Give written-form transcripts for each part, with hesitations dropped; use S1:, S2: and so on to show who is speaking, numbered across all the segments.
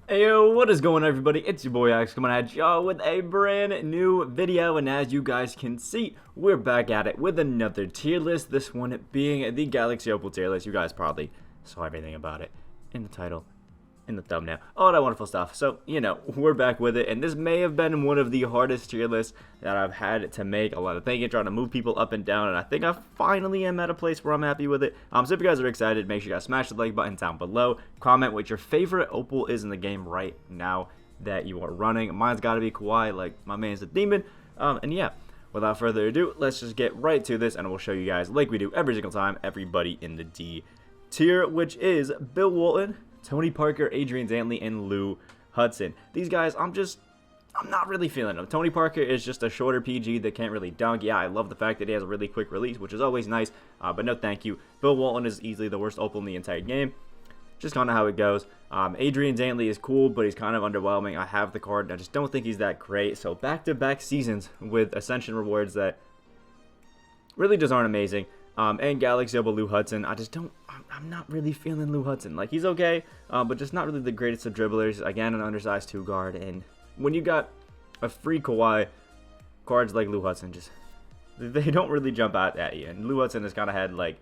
S1: Hey yo, what is going on everybody? It's your boy X coming at y'all with a brand new video, and as you guys can see, we're back at it with another tier list, this one being the Galaxy Opal tier list. You guys probably saw everything about it in the title, in the thumbnail, all that wonderful stuff. So, you know, we're back with it, and this may have been one of the hardest tier lists that I've had to make. A lot of thinking, trying to move people up and down, and I think I finally am at a place where I'm happy with it. So if you guys are excited, make sure you guys smash the like button down below. Comment what your favorite Opal is in the game right now that you are running. Mine's got to be Kawhi, like my man's a demon. And yeah, without further ado, let's just get right to this, and we'll show you guys, like we do every single time, everybody in the D tier, which is Bill Walton, Tony Parker, Adrian Dantley, and Lou Hudson. These guys, I'm not really feeling them. Tony Parker is just a shorter PG that can't really dunk. Yeah, I love the fact that he has a really quick release, which is always nice, but no thank you. Bill Walton is easily the worst Opal in the entire game. Just kind of how it goes. Adrian Dantley is cool, but he's kind of underwhelming. I have the card, and I just don't think he's that great. So back-to-back seasons with Ascension rewards that really just aren't amazing. And Galaxy Opal Lou Hudson, I'm not really feeling Lou Hudson. Like, he's okay, but just not really the greatest of dribblers. Again, an undersized 2 guard. And when you got a free Kawhi, cards like Lou Hudson, they don't really jump out at you. And Lou Hudson has kind of had, like,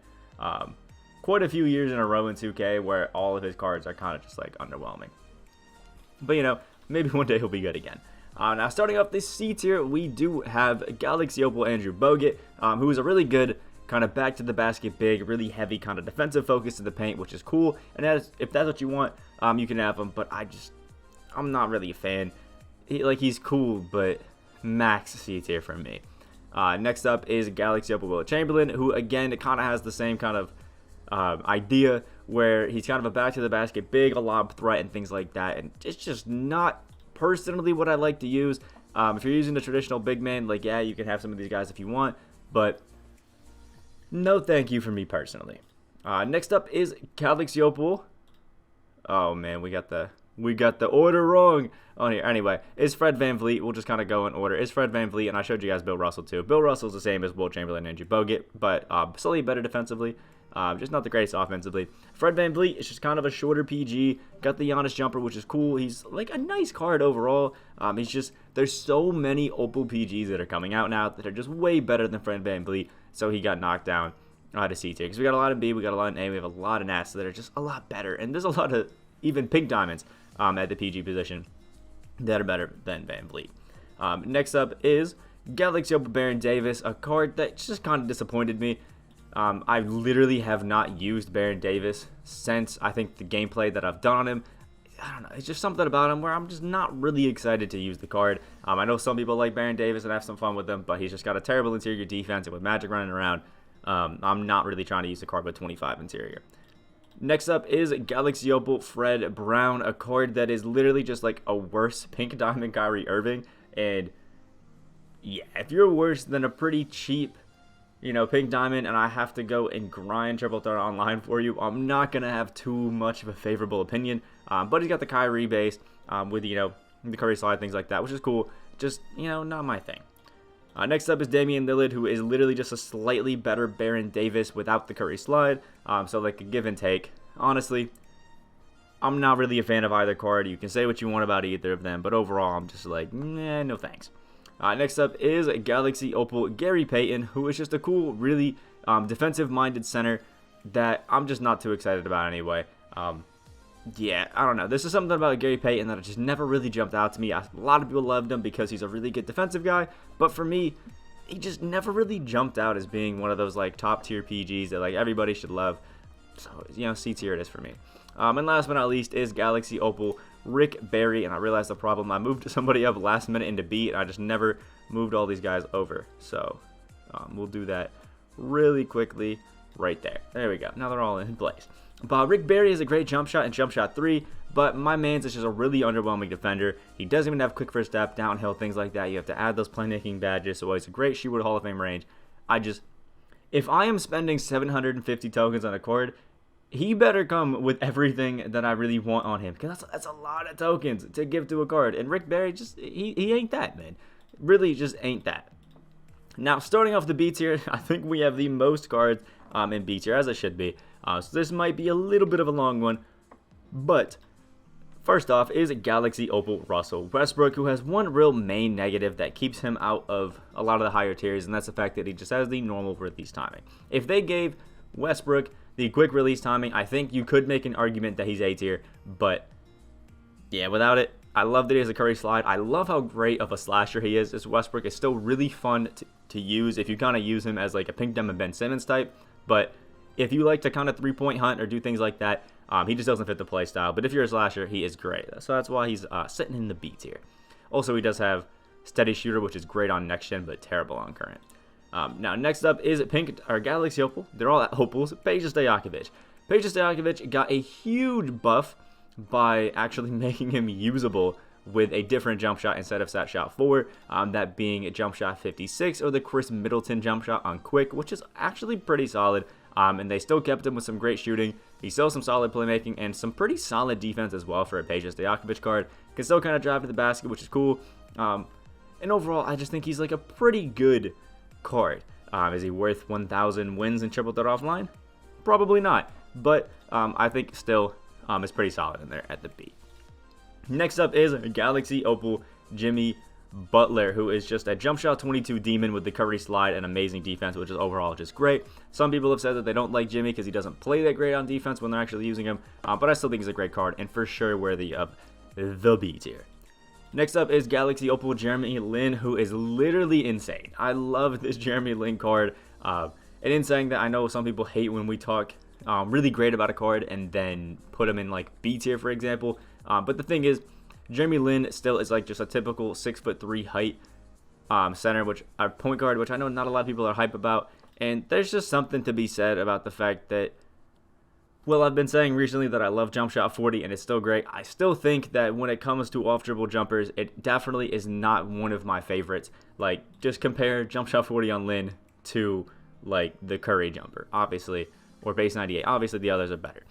S1: quite a few years in a row in 2K where all of his cards are kind of just, like, underwhelming. But, you know, maybe one day he'll be good again. Now, starting off this C tier, we do have Galaxy Opal Andrew Bogut, who is a really good kind of back to the basket big, really heavy kind of defensive focus in the paint, which is cool. And if that's what you want, you can have him. But I'm not really a fan. He's cool, but max C tier for me. Next up is Galaxy Opal Will Chamberlain, who again kind of has the same kind of idea where he's kind of a back to the basket big, a lob threat and things like that. And it's just not personally what I like to use. If you're using the traditional big man, like, yeah, you can have some of these guys if you want, but no thank you for me personally. Next up is Galaxy Opal. Oh man, we got the order wrong on here. Anyway, is Fred VanVleet. We'll just kind of go in order. Is Fred VanVleet, and I showed you guys Bill Russell too. Bill Russell's the same as Will Chamberlain and Andrew Bogut, but slightly better defensively. Just not the greatest offensively. Fred VanVleet is just kind of a shorter PG. Got the Giannis jumper, which is cool. He's like a nice card overall. There's so many Opal PGs that are coming out now that are just way better than Fred VanVleet. So he got knocked down to C tier. Because we got a lot of B, we got a lot of A, we have a lot of Nats that are just a lot better. And there's a lot of even pink diamonds at the PG position that are better than VanVleet. Next up is Galaxy Opal Baron Davis, a card that just kind of disappointed me. I literally have not used Baron Davis since I think the gameplay that I've done on him. I don't know, it's just something about him where I'm just not really excited to use the card. I know some people like Baron Davis and have some fun with him, but he's just got a terrible interior defense, and with Magic running around, I'm not really trying to use the card with 25 interior. Next up is Galaxy Opal Fred Brown, a card that is literally just like a worse pink diamond Kyrie Irving. And yeah, if you're worse than a pretty cheap, you know, pink diamond, and I have to go and grind triple threat online for you, I'm not going to have too much of a favorable opinion. But he's got the Kyrie base with, you know, the Curry slide, things like that, which is cool. Just, you know, not my thing. Next up is Damien Lillard, who is literally just a slightly better Baron Davis without the Curry slide. So like a give and take. Honestly, I'm not really a fan of either card. You can say what you want about either of them, but overall, I'm just like, nah, no thanks. Next up is Galaxy Opal Gary Payton, who is just a cool, really defensive-minded center that I'm just not too excited about anyway. Yeah, I don't know. This is something about Gary Payton that just never really jumped out to me. A lot of people loved him because he's a really good defensive guy, but for me, he just never really jumped out as being one of those like top-tier PGs that like everybody should love. So, you know, C tier it is for me. And last but not least is Galaxy Opal Rick Barry, and I realized the problem. I moved somebody up last minute into B, and I just never moved all these guys over. So we'll do that really quickly right there. There we go. Now they're all in place. But Rick Barry is a great jump shot and jump shot 3, but my man's is just a really underwhelming defender. He doesn't even have quick first step, downhill, things like that. You have to add those playmaking badges, so he's a great Heywood Hall of Fame range. If I am spending 750 tokens on a card, he better come with everything that I really want on him, because that's a lot of tokens to give to a card. And Rick Barry, just he ain't that, man. Really just ain't that. Now, starting off the B tier, I think we have the most cards in B tier, as it should be. So this might be a little bit of a long one, but First off is Galaxy Opal Russell Westbrook, who has one real main negative that keeps him out of a lot of the higher tiers, and that's the fact that he just has the normal release timing. If they gave Westbrook the quick release timing, I think you could make an argument that he's A tier, but yeah, without it, I love that he has a Curry slide. I love how great of a slasher he is. This Westbrook is still really fun to use if you kind of use him as like a Pink Dem and Ben Simmons type, but if you like to kind of three-point hunt or do things like that, he just doesn't fit the play style. But if you're a slasher, he is great. So that's why he's sitting in the B tier. Also, he does have steady shooter, which is great on next gen, but terrible on current. Now, next up is Galaxy Opal. They're all Opals. Peja Stojakovic. Peja Stojakovic got a huge buff by actually making him usable with a different jump shot instead of set shot 4, that being a jump shot 56 or the Chris Middleton jump shot on quick, which is actually pretty solid. And they still kept him with some great shooting. He still has some solid playmaking and some pretty solid defense as well for a Peja Stojakovic card. Can still kind of drive to the basket, which is cool. And overall, I just think he's like a pretty good card. Is he worth 1,000 wins and triple threat offline? Probably not. But I think still is pretty solid in there at the B. Next up is Galaxy Opal Jimmy Butler, who is just a jump shot 22 demon with the Curry slide and amazing defense, which is overall just great. Some people have said that they don't like Jimmy because he doesn't play that great on defense when they're actually using him, but I still think he's a great card and for sure worthy of the B tier. Next up is Galaxy Opal Jeremy Lin, who is literally insane. I love this Jeremy Lin card. And in saying that, I know some people hate when we talk really great about a card and then put him in like B tier, for example. But the thing is, Jeremy Lin still is like just a typical 6'3" height center, which point guard, which I know not a lot of people are hype about. And there's just something to be said about the fact that, well, I've been saying recently that I love jump shot 40 and it's still great. I still think that when it comes to off dribble jumpers, it definitely is not one of my favorites. Like, just compare jump shot 40 on Lin to like the Curry jumper, obviously, or base 98. Obviously, the others are better.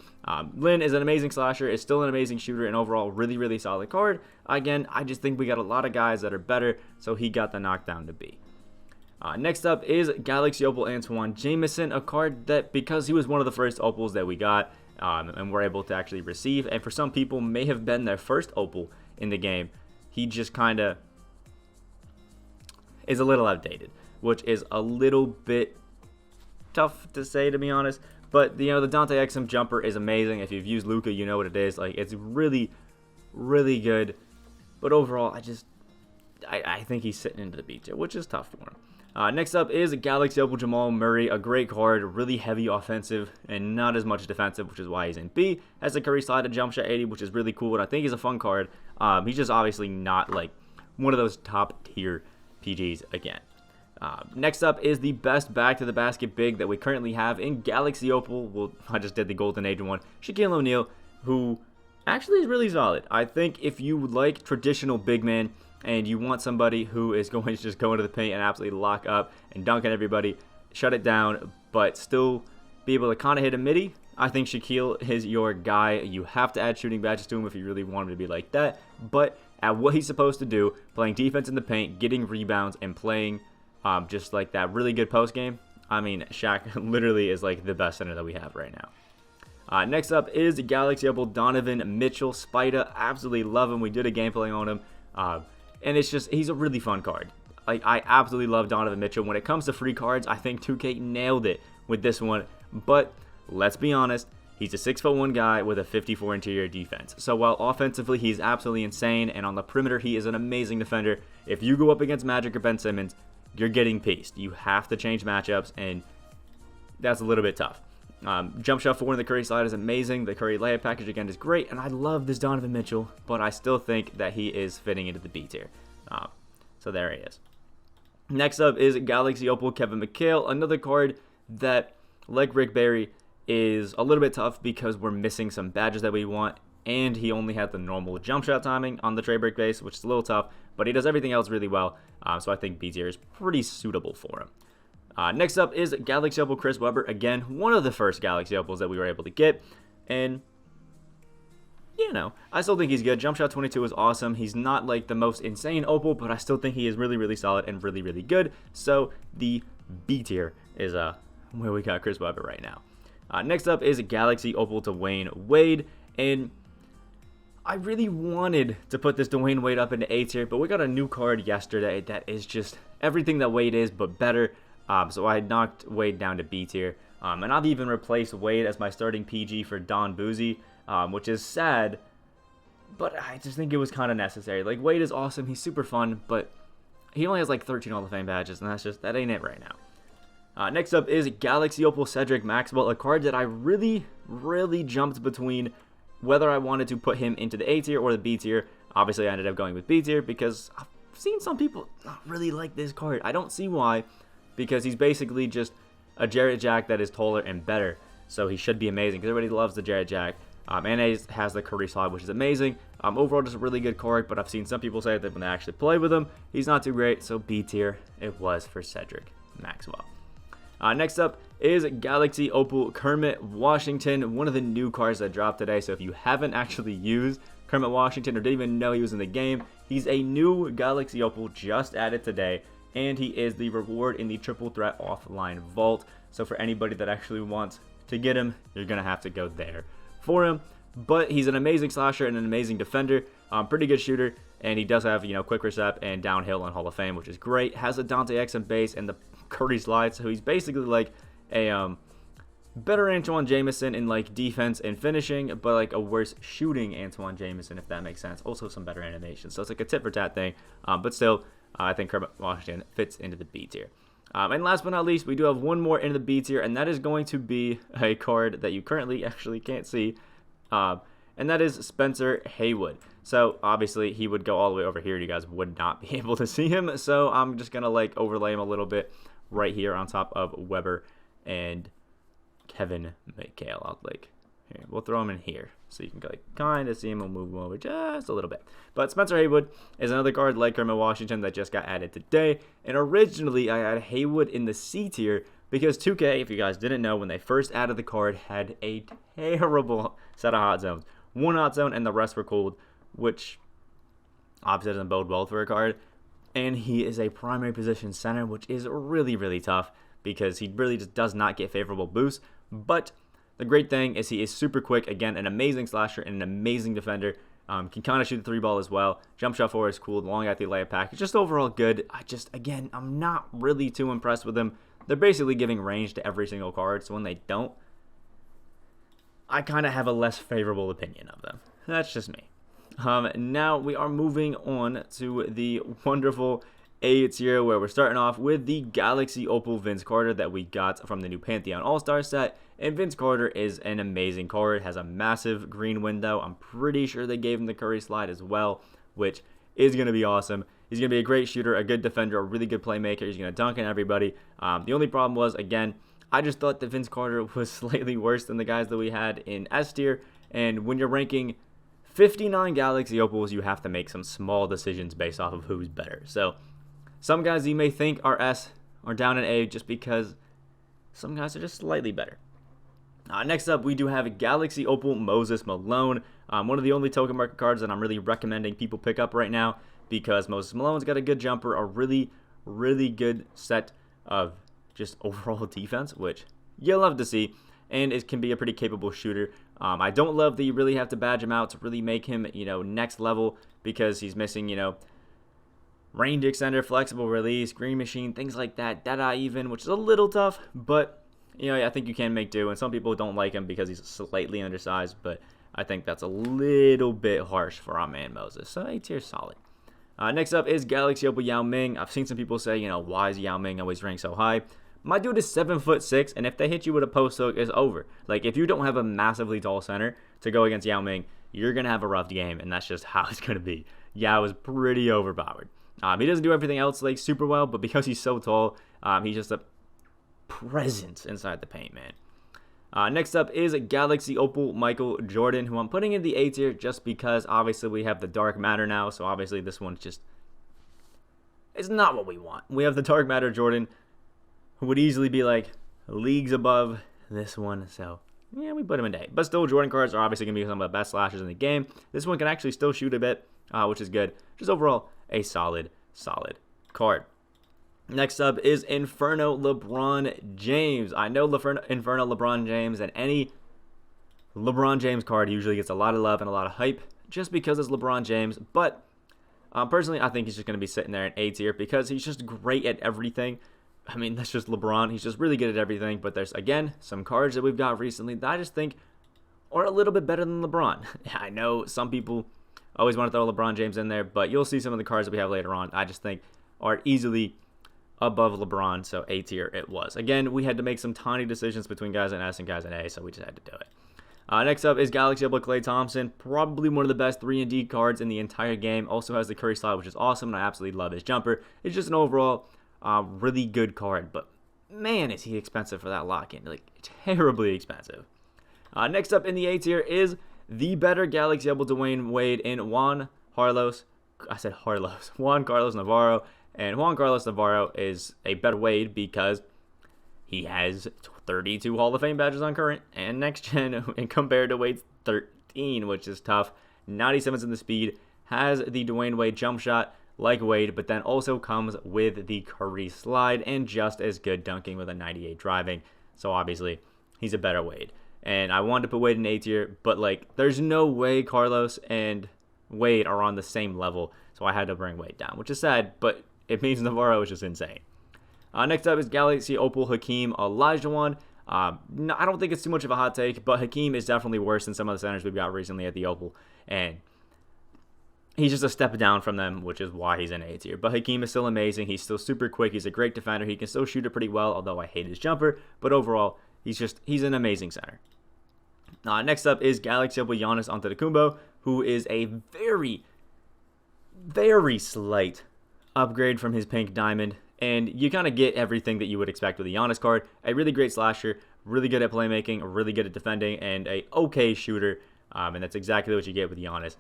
S1: Lin is an amazing slasher, is still an amazing shooter, and overall really, really solid card. Again, I just think we got a lot of guys that are better, so he got the knockdown to B. Next up is Galaxy Opal Antoine Jamison, a card that, because he was one of the first Opals that we got and were able to actually receive, and for some people may have been their first Opal in the game, he just kind of is a little outdated, which is a little bit tough to say, to be honest. But, you know, the Dante Exum jumper is amazing. If you've used Luka, you know what it is. Like, it's really, really good. But overall, I think he's sitting into the B tier, which is tough for him. Next up is Galaxy Opal Jamal Murray, a great card, really heavy offensive and not as much defensive, which is why he's in B. Has a Curry slide, a jump shot 80, which is really cool, and I think he's a fun card. He's just obviously not like one of those top tier PGs again. Next up is the best back to the basket big that we currently have in Galaxy Opal. Well, I just did the Golden Age one. Shaquille O'Neal, who actually is really solid. I think if you like traditional big man and you want somebody who is going to just go into the paint and absolutely lock up and dunk on everybody, shut it down, but still be able to kind of hit a midi, I think Shaquille is your guy. You have to add shooting badges to him if you really want him to be like that. But at what he's supposed to do, playing defense in the paint, getting rebounds, and playing just like that really good post game, I mean, Shaq literally is like the best center that we have right now. Next up is Galaxy Opal Donovan Mitchell. Spida, absolutely love him. We did a gameplay on him. And it's just, he's a really fun card. Like, I absolutely love Donovan Mitchell. When it comes to free cards, I think 2K nailed it with this one. But let's be honest, he's a 6'1" guy with a 54 interior defense. So while offensively he's absolutely insane, and on the perimeter he is an amazing defender, if you go up against Magic or Ben Simmons, you're getting pieced. You have to change matchups, and that's a little bit tough. Jump shot 4 in the Curry slide is amazing. The Curry layup package again is great, and I love this Donovan Mitchell, but I still think that he is fitting into the B tier. So there he is. Next up is Galaxy Opal Kevin Mchale, another card that, like Rick Barry, is a little bit tough because we're missing some badges that we want, and he only had the normal jump shot timing on the trade break base, which is a little tough, but he does everything else really well, so I think B tier is pretty suitable for him. Next up is Galaxy Opal Chris Webber, again, one of the first Galaxy Opals that we were able to get, and, you know, I still think he's good. Jump shot 22 is awesome. He's not like the most insane Opal, but I still think he is really, really solid and really, really good, so the B tier is where we got Chris Webber right now. Next up is Galaxy Opal to Wayne Wade, and I really wanted to put this Dwayne Wade up into A tier, but we got a new card yesterday that is just everything that Wade is, but better. So I knocked Wade down to B tier. And I've even replaced Wade as my starting PG for Don Boozy, which is sad, but I just think it was kind of necessary. Like, Wade is awesome. He's super fun, but he only has like 13 Hall of Fame badges, and that ain't it right now. Next up is Galaxy Opal Cedric Maxwell, a card that I really jumped between whether I wanted to put him into the A tier or the B tier. Obviously, I ended up going with B tier because I've seen some people not really like this card. I don't see why, because he's basically just a Jarrett Jack that is taller and better. So he should be amazing because everybody loves the Jarrett Jack. And he has the Curry slot, which is amazing. Overall, just a really good card, but I've seen some people say that when they actually play with him, he's not too great. So B tier it was for Cedric Maxwell. Next up is Galaxy Opal Kermit Washington, one of the new cards that dropped today. So if you haven't actually used Kermit Washington or didn't even know he was in the game, he's a new Galaxy Opal just added today, and he is the reward in the Triple Threat Offline Vault. So for anybody that actually wants to get him, you're going to have to go there for him. But he's an amazing slasher and an amazing defender, pretty good shooter, and he does have, quick recept and downhill on Hall of Fame, which is great. Has a Dante X in base and the Curry slide, so he's basically like a better Antoine Jamison in like defense and finishing, but like a worse shooting Antoine Jamison, if that makes sense. Also some better animation, so it's like a tit for tat thing, but still I think Kermit Washington fits into the B tier. And last but not least, we do have one more in the B tier, and that is going to be a card that you currently actually can't see, and that is Spencer Haywood. So obviously he would go all the way over here. You guys would not be able to see him, so I'm just gonna like overlay him a little bit right here on top of Weber and Kevin Mchale. I'll like here, we'll throw him in here so you can like kind of see him. We'll move him over just a little bit. But Spencer Haywood is another card like Kermit Washington that just got added today. And originally I had Haywood in the C tier because 2K, if you guys didn't know, when they first added the card, had a terrible set of hot zones. One hot zone and the rest were cold, which obviously doesn't bode well for a card. And he is a primary position center, which is really tough because he really just does not get favorable boosts. But the great thing is he is super quick. Again, an amazing slasher and an amazing defender. Can kind of shoot the three ball as well. Jump shot forward is cool. Long athlete layup package. Just overall good. Again, I'm not really too impressed with him. They're basically giving range to every single card. So when they don't, I kind of have a less favorable opinion of them. That's just me. Now we are moving on to the wonderful A tier, where we're starting off with the Galaxy Opal Vince Carter that we got from the new Pantheon All-Star set. And Vince Carter is an amazing card, has a massive green window. I'm pretty sure they gave him the Curry slide as well, which is going to be awesome. He's going to be a great shooter, a good defender, a really good playmaker. He's going to dunk on everybody. The only problem was, again, I just thought that Vince Carter was slightly worse than the guys that we had in S tier. And when you're ranking 59 Galaxy Opals, you have to make some small decisions based off of who's better. So some guys you may think are S are down in A just because some guys are just slightly better. Next up, we do have Galaxy Opal Moses Malone, one of the only token market cards that I'm really recommending people pick up right now because Moses Malone's got a good jumper, a really good set of just overall defense, which you'll love to see, and it can be a pretty capable shooter. I don't love that you really have to badge him out to really make him, next level because he's missing, range extender, flexible release, green machine, things like that, Deadeye even, which is a little tough, but, I think you can make do, and some people don't like him because he's slightly undersized, but I think that's a little bit harsh for our man Moses, so A tier solid. Next up is Galaxy Opal Yao Ming. I've seen some people say, why is Yao Ming always ranked so high? My dude is 7'6", and if they hit you with a post hook, it's over. Like, if you don't have a massively tall center to go against Yao Ming, you're going to have a rough game, and that's just how it's going to be. Yao is pretty overpowered. He doesn't do everything else, like, super well, but because he's so tall, he's just a presence inside the paint, man. Next up is Galaxy Opal Michael Jordan, who I'm putting in the A tier just because, obviously, we have the Dark Matter now, so obviously this one's just... it's not what we want. We have the Dark Matter Jordan, who would easily be like leagues above this one, so yeah, we put him in A. But still, Jordan cards are obviously going to be some of the best slashers in the game. This one can actually still shoot a bit, which is good. Just overall, a solid card. Next up is Inferno LeBron James. I know Inferno LeBron James, and any LeBron James card usually gets a lot of love and a lot of hype. just because it's LeBron James, but personally, I think he's just going to be sitting there in A tier because he's just great at everything. I mean, that's just LeBron. He's just really good at everything, but there's, again, some cards that we've got recently that I just think are a little bit better than LeBron. I know some people always want to throw LeBron James in there, but you'll see some of the cards that we have later on I just think are easily above LeBron, so A tier it was. Again, we had to make some tiny decisions between guys in S and guys in A, so we just had to do it. Next up is Galaxy Opal Klay Thompson, probably one of the best 3-and-D cards in the entire game. Also has the Curry slide, which is awesome, and I absolutely love his jumper. It's just an overall really good card, but man, is he expensive for that lock-in. Like, terribly expensive. Next up in the A tier is the better Galaxy Opal Dwayne Wade in Juan Carlos Navarro. And Juan Carlos Navarro is a better Wade because he has 32 Hall of Fame badges on current and next gen, and compared to Wade's 13, which is tough. 97's in the speed, has the Dwayne Wade jump shot like Wade, but then also comes with the Curry slide and just as good dunking with a 98 driving. So obviously, he's a better Wade. And I wanted to put Wade in A tier, but like, there's no way Carlos and Wade are on the same level, so I had to bring Wade down, which is sad, but it means Navarro is just insane. Next up is Galaxy Opal Hakeem Olajuwon. No, I don't think it's too much of a hot take, but Hakeem is definitely worse than some of the centers we've got recently at the Opal, and he's just a step down from them, which is why he's in A tier. But Hakeem is still amazing. He's still super quick. He's a great defender. He can still shoot it pretty well, although I hate his jumper. But overall, he's an amazing center. Next up is Galaxy Opal Giannis Antetokounmpo, who is a very, very slight upgrade from his pink diamond. And you kind of get everything that you would expect with a Giannis card. A really great slasher, really good at playmaking, really good at defending, and a okay shooter. And that's exactly what you get with Giannis.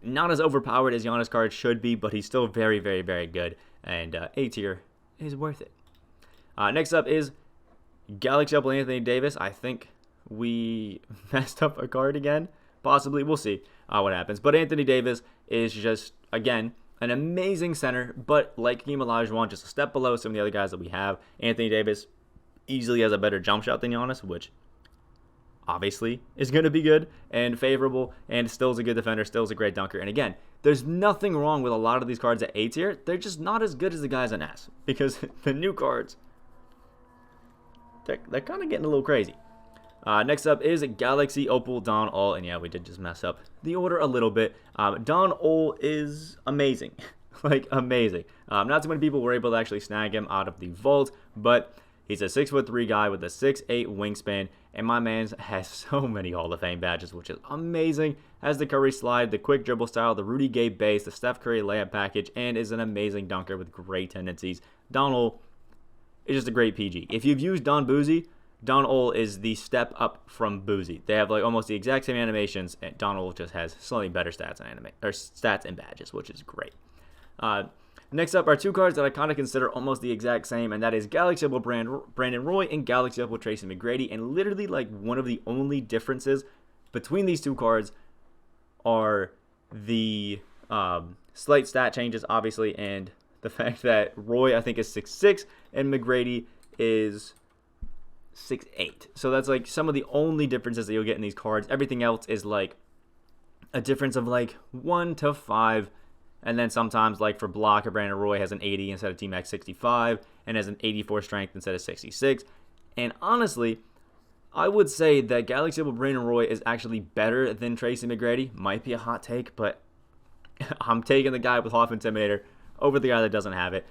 S1: Not as overpowered as Giannis cards should be, but he's still very, very, very good. And A tier is worth it. Next up is Galaxy Opal Anthony Davis. I think we messed up a card again. Possibly. We'll see what happens. But Anthony Davis is just, again, an amazing center, but like Hakeem Olajuwon, just a step below some of the other guys that we have. Anthony Davis easily has a better jump shot than Giannis, which obviously is going to be good and favorable, and still is a good defender, still is a great dunker. And again, there's nothing wrong with a lot of these cards at A tier. They're just not as good as the guys in S, because the new cards, they're kind of getting a little crazy. Next up is Galaxy Opal Don All, and yeah, we did just mess up the order a little bit. Don All is amazing, like amazing. Not too many people were able to actually snag him out of the vault, but he's a 6'3" guy with a 6'8" wingspan, and my man has so many Hall of Fame badges, which is amazing. Has the Curry slide, the quick dribble style, the Rudy Gay base, the Steph Curry layup package, and is an amazing dunker with great tendencies. Don All is just a great PG. If you've used Don Boozy, Don All is the step up from Boozy. They have like almost the exact same animations, and Don All just has slightly better stats and badges, which is great. Next up are two cards that I kind of consider almost the exact same, and that is Galaxy Opal Brandon Roy and Galaxy Opal Tracy McGrady. And literally, like, one of the only differences between these two cards are the slight stat changes, obviously, and the fact that Roy, I think, is 6'6", and McGrady is 6'8". So that's like some of the only differences that you'll get in these cards. Everything else is like a difference of like 1 to 5. And then sometimes, like for block, Brandon Roy has an 80 instead of T-Max 65 and has an 84 strength instead of 66. And honestly, I would say that Galaxy Opal Brandon Roy is actually better than Tracy McGrady. Might be a hot take, but I'm taking the guy with Hoff Intimidator over the guy that doesn't have it.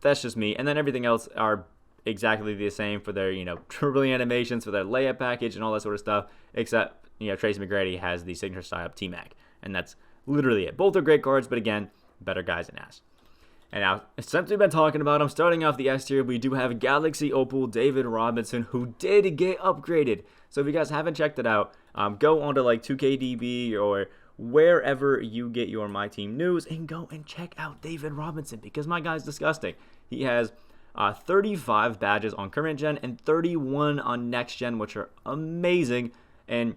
S1: That's just me. And then everything else are exactly the same for their, dribbling animations, for their layup package and all that sort of stuff, except, Tracy McGrady has the signature style up T-Mac, and that's literally it. Both are great cards, but again, better guys in S. And now, since we've been talking about them, starting off the S tier, we do have Galaxy Opal David Robinson, who did get upgraded. So if you guys haven't checked it out, go onto like 2KDB or wherever you get your My Team news and go and check out David Robinson, because my guy's disgusting. He has 35 badges on current gen and 31 on next gen, which are amazing. And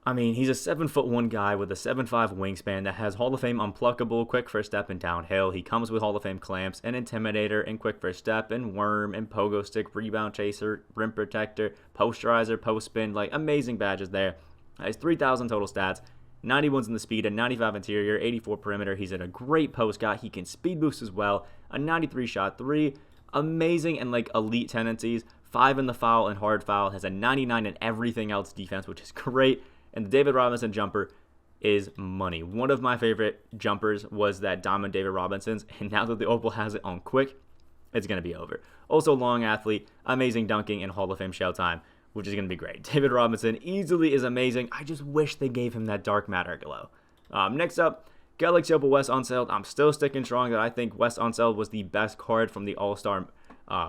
S1: I mean, he's a 7'1" guy with a 7'5" wingspan that has Hall of Fame Unpluckable, quick first step, and downhill. He comes with Hall of Fame clamps and Intimidator and quick first step and worm and pogo stick, rebound chaser, rim protector, posterizer, post spin, like amazing badges there. Has 3,000 total stats, 91's in the speed, a 95 interior, 84 perimeter. He's in a great post guy. He can speed boost as well. A 93 shot 3. Amazing and like elite tendencies. 5 in the foul and hard foul. Has a 99 in everything else defense, which is great. And the David Robinson jumper is money. One of my favorite jumpers was that Diamond David Robinson's, and now that the Opal has it on quick, it's going to be over. Also, long athlete, amazing dunking, and Hall of Fame showtime, which is going to be great. David Robinson easily is amazing. I just wish they gave him that dark matter glow. Next up, Galaxy Opal Wes Unseld. I'm still sticking strong that I think Wes Unseld was the best card from the All-Star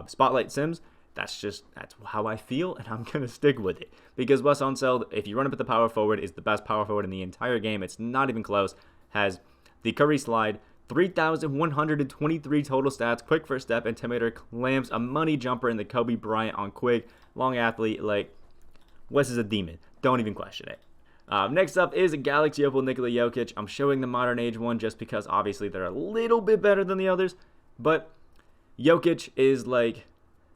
S1: Spotlight Sims. That's how I feel, and I'm going to stick with it. Because Wes Unseld, if you run up at the power forward, is the best power forward in the entire game. It's not even close. Has the Curry slide, 3,123 total stats, quick first step, intimidator, clamps, a money jumper, and the Kobe Bryant on quick. Long athlete, like, Wes is a demon. Don't even question it. Next up is Galaxy Opal Nikola Jokic. I'm showing the modern age one just because obviously they're a little bit better than the others. But Jokic is like,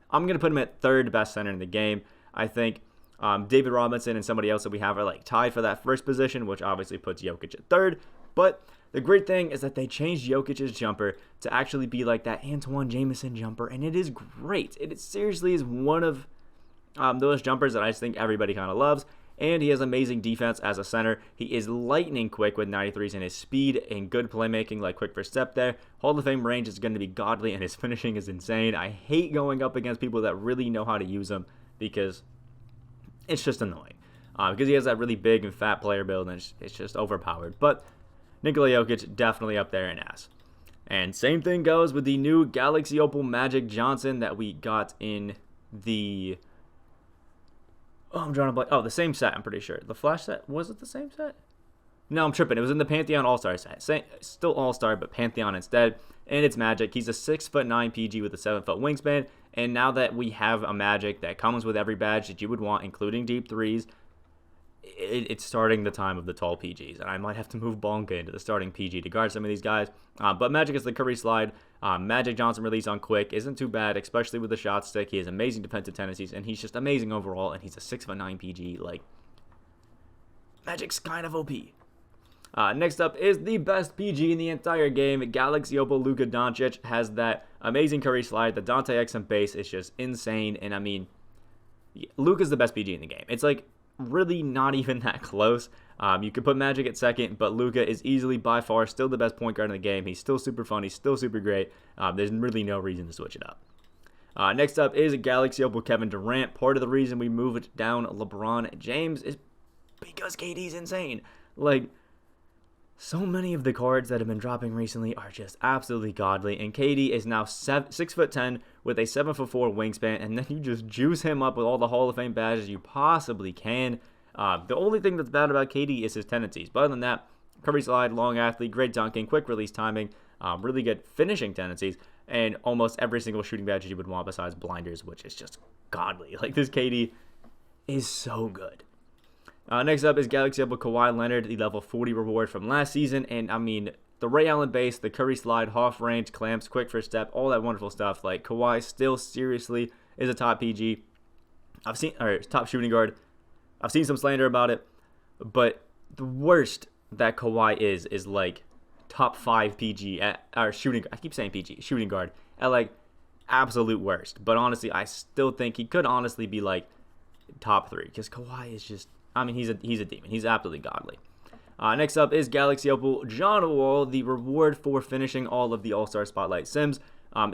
S1: I'm going to put him at third best center in the game. I think David Robinson and somebody else that we have are like tied for that first position, which obviously puts Jokic at third. But the great thing is that they changed Jokic's jumper to actually be like that Antoine Jamison jumper, and it is great. It seriously is one of those jumpers that I just think everybody kind of loves. And he has amazing defense as a center. He is lightning quick with 93s in his speed and good playmaking, like quick first step there. Hall of Fame range is going to be godly, and his finishing is insane. I hate going up against people that really know how to use him because it's just annoying. Because he has that really big and fat player build, and it's just overpowered. But Nikola Jokic definitely up there in ass. And same thing goes with the new Galaxy Opal Magic Johnson that we got in the... Oh, I'm drawing a blank. Oh, the same set, I'm pretty sure. The Flash set, was it the same set? No, I'm tripping. It was in the Pantheon All-Star set. Still All-Star, but Pantheon instead. And it's Magic. He's a 6'9" PG with a 7-foot wingspan. And now that we have a Magic that comes with every badge that you would want, including deep threes, it's starting the time of the tall PGs. And I might have to move Bonka into the starting PG to guard some of these guys. But Magic is the Curry slide. Magic Johnson release on quick isn't too bad, especially with the shot stick. He has amazing defensive tendencies, and he's just amazing overall, and he's a 6'9" PG. Like, Magic's kind of OP. Next up is the best PG in the entire game. Galaxy Opal Luka Doncic has that amazing Curry slide. The Dante Exum base is just insane, and I mean, Luka's the best PG in the game. It's like really not even that close. You could put Magic at second, but Luka is easily by far still the best point guard in the game. He's still super fun. He's still super great. There's really no reason to switch it up. Next up is Galaxy Opal Kevin Durant. Part of the reason we moved down LeBron James is because KD's insane. Like, so many of the cards that have been dropping recently are just absolutely godly, and KD is now 6'10" with a 7'4" wingspan, and then you just juice him up with all the Hall of Fame badges you possibly can. The only thing that's bad about KD is his tendencies, but other than that, Curry slide, long athlete, great dunking, quick release timing, really good finishing tendencies, and almost every single shooting badge you would want besides blinders, which is just godly. Like, this KD is so good. Next up is Galaxy Opal Kawhi Leonard, the level 40 reward from last season. And I mean, the Ray Allen base, the Curry slide, half range, clamps, quick first step, all that wonderful stuff. Like, Kawhi still seriously is a top PG. Top shooting guard. I've seen some slander about it, but the worst that Kawhi is like top 5 PG shooting. I keep saying PG, shooting guard at like absolute worst. But honestly, I still think he could honestly be like top 3 because Kawhi is just. I mean, he's a demon. He's absolutely godly. Next up is Galaxy Opal John Wall, the reward for finishing all of the All-Star Spotlight Sims.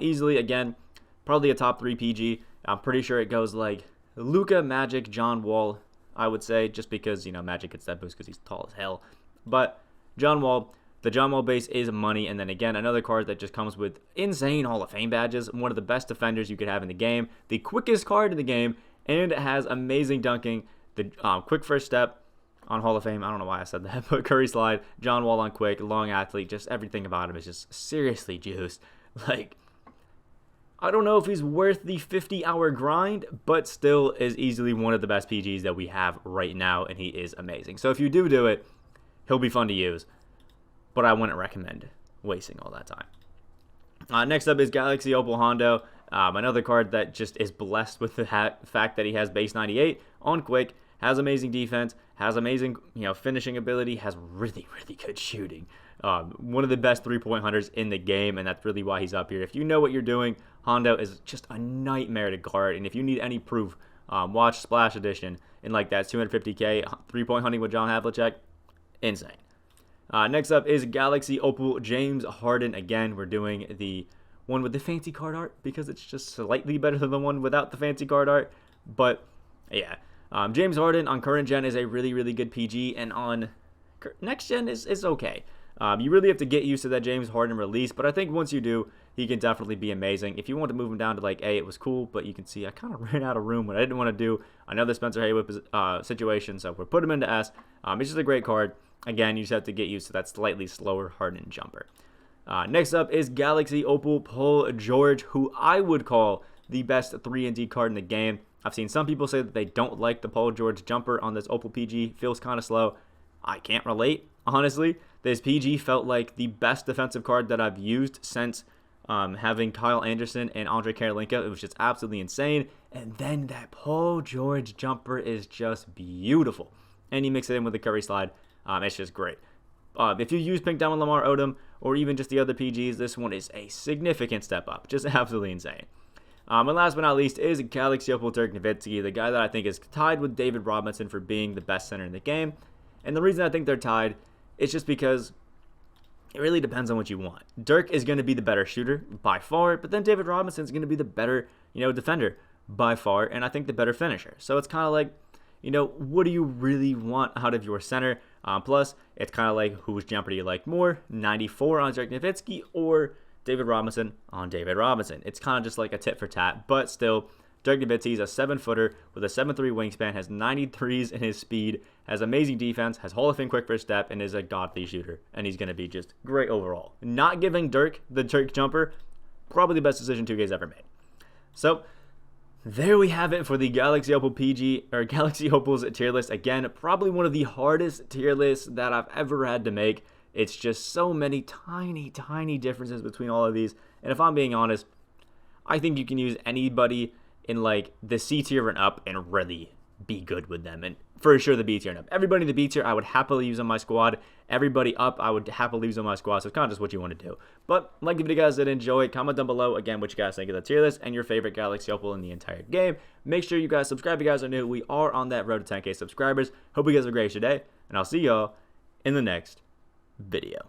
S1: Easily, again, probably a top 3 PG. I'm pretty sure it goes like Luka, Magic, John Wall, I would say, just because, you know, Magic gets that boost because he's tall as hell. But John Wall, the John Wall base is money. And then again, another card that just comes with insane Hall of Fame badges. One of the best defenders you could have in the game. The quickest card in the game. And it has amazing dunking. The quick first step on Hall of Fame. I don't know why I said that, but Curry slide, John Wall on quick, long athlete, just everything about him is just seriously juiced. Like, I don't know if he's worth the 50-hour grind, but still is easily one of the best PGs that we have right now, and he is amazing. So if you do it, he'll be fun to use, but I wouldn't recommend wasting all that time. Next up is Galaxy Opal Hondo. Another card that just is blessed with the fact that he has base 98 on quick, has amazing defense, has amazing, finishing ability, has really, really good shooting. One of the best three-point hunters in the game, and that's really why he's up here. If you know what you're doing, Hondo is just a nightmare to guard, and if you need any proof, watch Splash Edition in like that 250K three-point hunting with John Havlicek. Insane. Next up is Galaxy Opal James Harden. Again, we're doing the one with the fancy card art because it's just slightly better than the one without the fancy card art. But yeah, James Harden on current gen is a really, really good PG, and on next gen is okay. You really have to get used to that James Harden release, but I think once you do, he can definitely be amazing. If you want to move him down to like A, it was cool, but you can see I kind of ran out of room when I didn't want to do another Spencer Haywood situation, so we're putting him into S. It's just a great card. Again, you just have to get used to that slightly slower Harden jumper. Next up is Galaxy Opal Paul George, who I would call the best 3-and-D card in the game. I've seen some people say that they don't like the Paul George jumper on this Opal PG. Feels kind of slow. I can't relate, honestly. This PG felt like the best defensive card that I've used since having Kyle Anderson and Andre Karolinka. It was just absolutely insane. And then that Paul George jumper is just beautiful. And you mix it in with the Curry slide. It's just great. If you use Pink Diamond Lamar Odom or even just the other PGs, this one is a significant step up. Just absolutely insane. And last but not least is Galaxy Opal Dirk Nowitzki, the guy that I think is tied with David Robinson for being the best center in the game. And the reason I think they're tied is just because it really depends on what you want. Dirk is going to be the better shooter by far, but then David Robinson is going to be the better, defender by far, and I think the better finisher. So it's kind of like, what do you really want out of your center? Plus, it's kind of like whose jumper do you like more, 94 on Dirk Nowitzki or David Robinson on David Robinson. It's kind of just like a tit for tat, but still, Dirk Nowitzki is a 7-footer with a 7'3" wingspan, has 93s in his speed, has amazing defense, has Hall of Fame quick first step, and is a godly shooter. And he's going to be just great overall. Not giving Dirk the Dirk jumper, probably the best decision 2K's ever made. So, there we have it for the Galaxy Opal PG, or Galaxy Opals tier list. Again, probably one of the hardest tier lists that I've ever had to make. It's just so many tiny, tiny differences between all of these. And if I'm being honest, I think you can use anybody in like the C tier and up and really be good with them. And for sure the B tier and up. Everybody in the B tier I would happily use on my squad. Everybody up I would happily use on my squad. So it's kind of just what you want to do. But like the video guys did enjoy, comment down below again what you guys think of the tier list and your favorite Galaxy Opal in the entire game. Make sure you guys subscribe if you guys are new. We are on that road to 10K subscribers. Hope you guys have a great day, and I'll see y'all in the next video.